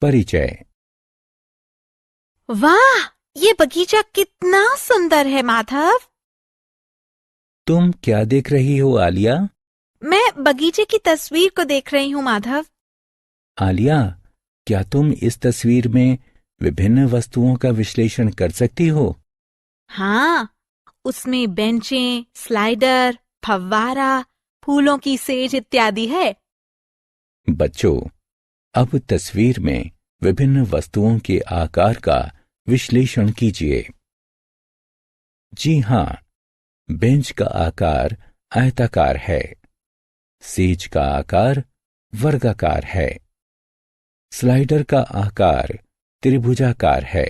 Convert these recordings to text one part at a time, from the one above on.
परिचय। वाह, ये बगीचा कितना सुंदर है माधव। तुम क्या देख रही हो आलिया? मैं बगीचे की तस्वीर को देख रही हूँ माधव। आलिया, क्या तुम इस तस्वीर में विभिन्न वस्तुओं का विश्लेषण कर सकती हो? हाँ, उसमें बेंचें, स्लाइडर, फव्वारा, फूलों की सेज इत्यादि है। बच्चों, अब तस्वीर में विभिन्न वस्तुओं के आकार का विश्लेषण कीजिए। जी हाँ, बेंच का आकार आयताकार है। सेज का आकार वर्गाकार है। स्लाइडर का आकार त्रिभुजाकार है।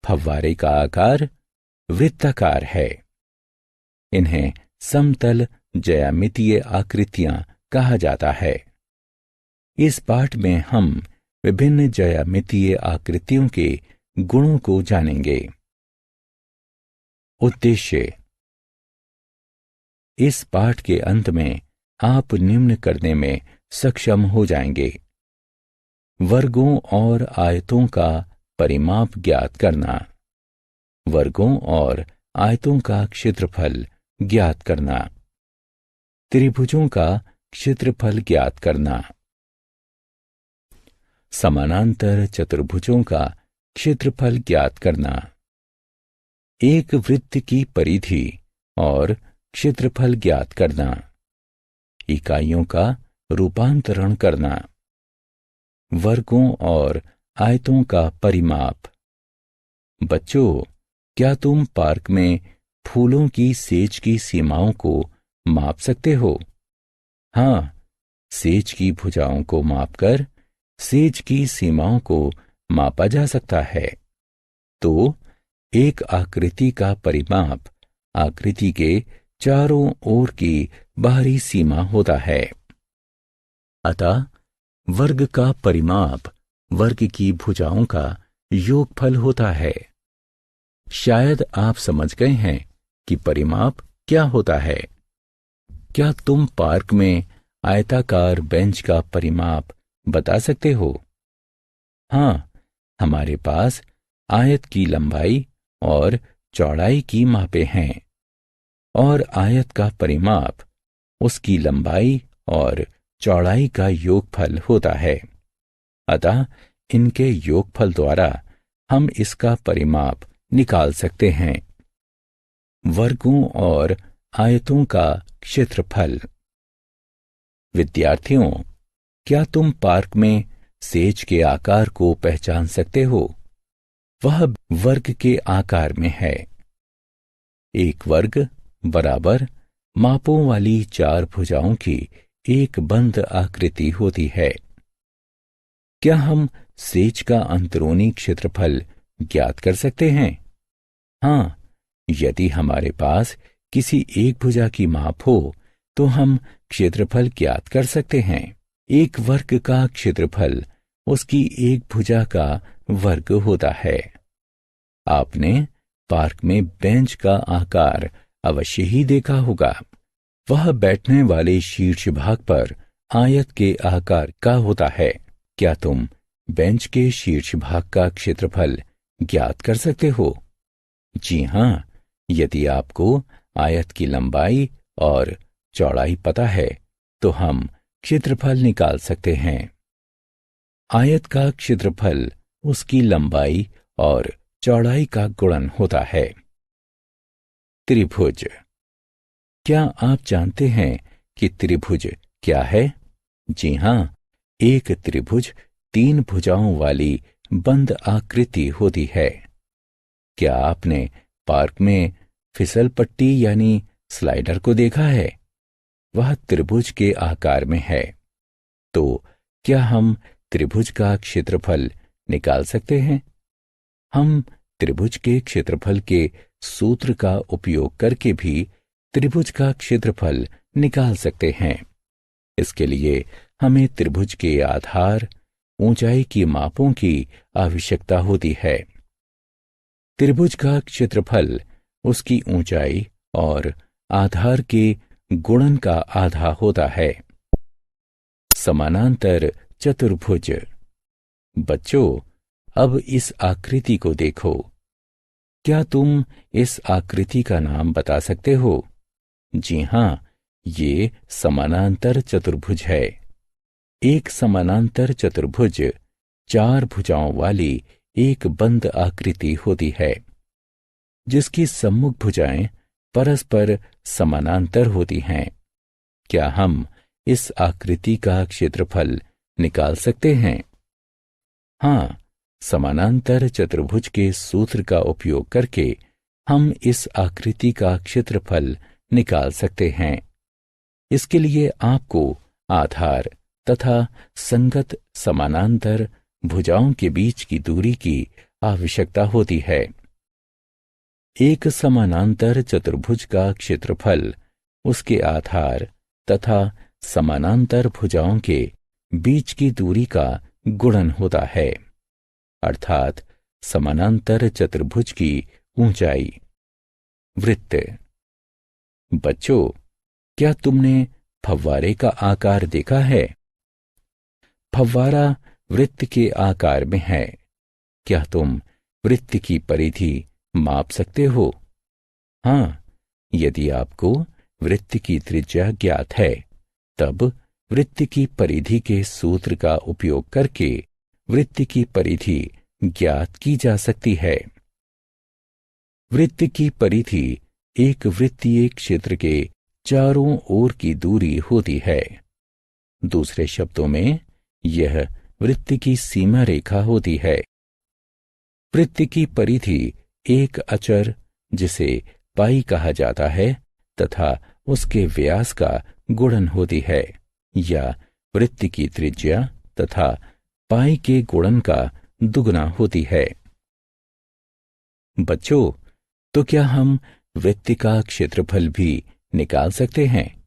फव्वारे का आकार वृत्ताकार है। इन्हें समतल ज्यामितीय आकृतियां कहा जाता है। इस पाठ में हम विभिन्न ज्यामितीय आकृतियों के गुणों को जानेंगे। उद्देश्य। इस पाठ के अंत में आप निम्न करने में सक्षम हो जाएंगे: वर्गों और आयतों का परिमाप ज्ञात करना, वर्गों और आयतों का क्षेत्रफल ज्ञात करना, त्रिभुजों का क्षेत्रफल ज्ञात करना, समानांतर चतुर्भुजों का क्षेत्रफल ज्ञात करना, एक वृत्त की परिधि और क्षेत्रफल ज्ञात करना, इकाइयों का रूपांतरण करना, वर्गों और आयतों का परिमाप। बच्चों, क्या तुम पार्क में फूलों की सेज की सीमाओं को माप सकते हो? हाँ, सेज की भुजाओं को मापकर सेज की सीमाओं को मापा जा सकता है। तो एक आकृति का परिमाप आकृति के चारों ओर की बाहरी सीमा होता है। अतः वर्ग का परिमाप वर्ग की भुजाओं का योगफल होता है। शायद आप समझ गए हैं कि परिमाप क्या होता है। क्या तुम पार्क में आयताकार बेंच का परिमाप बता सकते हो? हाँ, हमारे पास आयत की लंबाई और चौड़ाई की मापें हैं और आयत का परिमाप उसकी लंबाई और चौड़ाई का योगफल होता है। अतः इनके योगफल द्वारा हम इसका परिमाप निकाल सकते हैं। वर्गों और आयतों का क्षेत्रफल। विद्यार्थियों, क्या तुम पार्क में सेज के आकार को पहचान सकते हो? वह वर्ग के आकार में है। एक वर्ग बराबर मापों वाली चार भुजाओं की एक बंद आकृति होती है। क्या हम सेज का अंदरूनी क्षेत्रफल ज्ञात कर सकते हैं? हाँ, यदि हमारे पास किसी एक भुजा की माप हो तो हम क्षेत्रफल ज्ञात कर सकते हैं। एक वर्ग का क्षेत्रफल उसकी एक भुजा का वर्ग होता है। आपने पार्क में बेंच का आकार अवश्य ही देखा होगा। वह बैठने वाले शीर्ष भाग पर आयत के आकार का होता है। क्या तुम बेंच के शीर्ष भाग का क्षेत्रफल ज्ञात कर सकते हो? जी हाँ, यदि आपको आयत की लंबाई और चौड़ाई पता है तो हम क्षेत्रफल निकाल सकते हैं। आयत का क्षेत्रफल उसकी लंबाई और चौड़ाई का गुणन होता है। त्रिभुज। क्या आप जानते हैं कि त्रिभुज क्या है? जी हाँ, एक त्रिभुज तीन भुजाओं वाली बंद आकृति होती है। क्या आपने पार्क में फिसल पट्टी यानी स्लाइडर को देखा है? वह त्रिभुज के आकार में है। तो क्या हम त्रिभुज का क्षेत्रफल निकाल सकते हैं? हम त्रिभुज के क्षेत्रफल के सूत्र का उपयोग करके भी त्रिभुज का क्षेत्रफल निकाल सकते हैं। इसके लिए हमें त्रिभुज के आधार, ऊंचाई की मापों की आवश्यकता होती है। त्रिभुज का क्षेत्रफल उसकी ऊंचाई और आधार के गुणन का आधा होता है। समानांतर चतुर्भुज। बच्चों, अब इस आकृति को देखो। क्या तुम इस आकृति का नाम बता सकते हो? जी हाँ, ये समानांतर चतुर्भुज है। एक समानांतर चतुर्भुज 4 भुजाओं वाली एक बंद आकृति होती है, जिसकी सम्मुख भुजाएं परस्पर समानांतर होती हैं। क्या हम इस आकृति का क्षेत्रफल निकाल सकते हैं? हाँ, समानांतर चतुर्भुज के सूत्र का उपयोग करके हम इस आकृति का क्षेत्रफल निकाल सकते हैं। इसके लिए आपको आधार तथा संगत समानांतर भुजाओं के बीच की दूरी की आवश्यकता होती है। एक समानांतर चतुर्भुज का क्षेत्रफल उसके आधार तथा समानांतर भुजाओं के बीच की दूरी का गुणन होता है, अर्थात समानांतर चतुर्भुज की ऊंचाई। वृत्त। बच्चों, क्या तुमने फव्वारे का आकार देखा है? फव्वारा वृत्त के आकार में है। क्या तुम वृत्त की परिधि माप सकते हो? हाँ, यदि आपको वृत्त की त्रिज्या ज्ञात है, तब वृत्त की परिधि के सूत्र का उपयोग करके वृत्त की परिधि ज्ञात की जा सकती है। वृत्त की परिधि एक वृत्तीय क्षेत्र के चारों ओर की दूरी होती है। दूसरे शब्दों में, यह वृत्त की सीमा रेखा होती है। वृत्त की परिधि एक अचर, जिसे पाई कहा जाता है, तथा उसके व्यास का गुणन होती है, या वृत्त की त्रिज्या तथा पाई के गुणन का दुगना होती है। बच्चों, तो क्या हम वृत्त का क्षेत्रफल भी निकाल सकते हैं?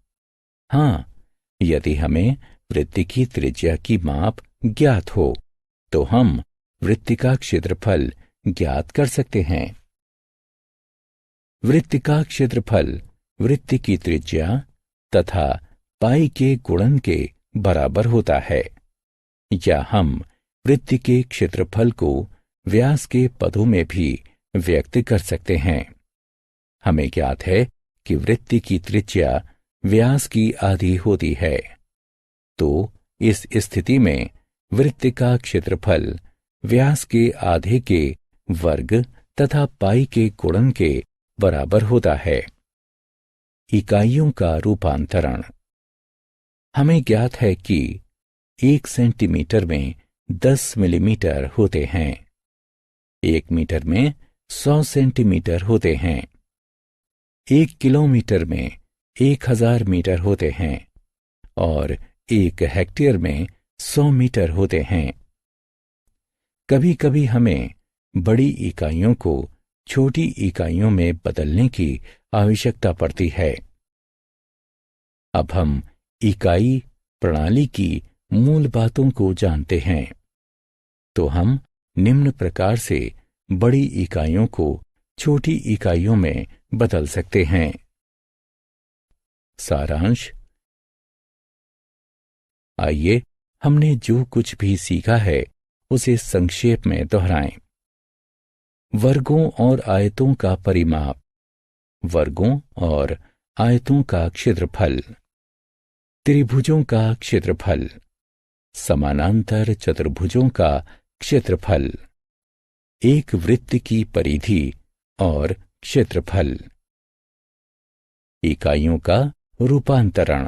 हाँ, यदि हमें वृत्त की त्रिज्या की माप ज्ञात हो, तो हम वृत्त का क्षेत्रफल ज्ञात कर सकते हैं। वृत्त का क्षेत्रफल वृत्त की त्रिज्या तथा पाई के गुणन के बराबर होता है, या हम वृत्त के क्षेत्रफल को व्यास के पदों में भी व्यक्त कर सकते हैं। हमें ज्ञात है कि वृत्त की त्रिज्या व्यास की आधी होती है, तो इस स्थिति में वृत्त का क्षेत्रफल व्यास के आधे के वर्ग तथा पाई के गुणन के बराबर होता है। इकाइयों का रूपांतरण। हमें ज्ञात है कि 1 सेंटीमीटर में 10 मिलीमीटर होते हैं। 1 मीटर में 100 सेंटीमीटर होते हैं। 1 किलोमीटर में 1000 मीटर होते हैं और 1 हेक्टेयर में 100 मीटर होते हैं। कभी कभी हमें बड़ी इकाइयों को छोटी इकाइयों में बदलने की आवश्यकता पड़ती है। अब हम इकाई प्रणाली की मूल बातों को जानते हैं, तो हम निम्न प्रकार से बड़ी इकाइयों को छोटी इकाइयों में बदल सकते हैं। सारांश। आइए हमने जो कुछ भी सीखा है उसे संक्षेप में दोहराएं। वर्गों और आयतों का परिमाप, वर्गों और आयतों का क्षेत्रफल, त्रिभुजों का क्षेत्रफल, समानांतर चतुर्भुजों का क्षेत्रफल, एक वृत्त की परिधि और क्षेत्रफल, इकाइयों का रूपांतरण।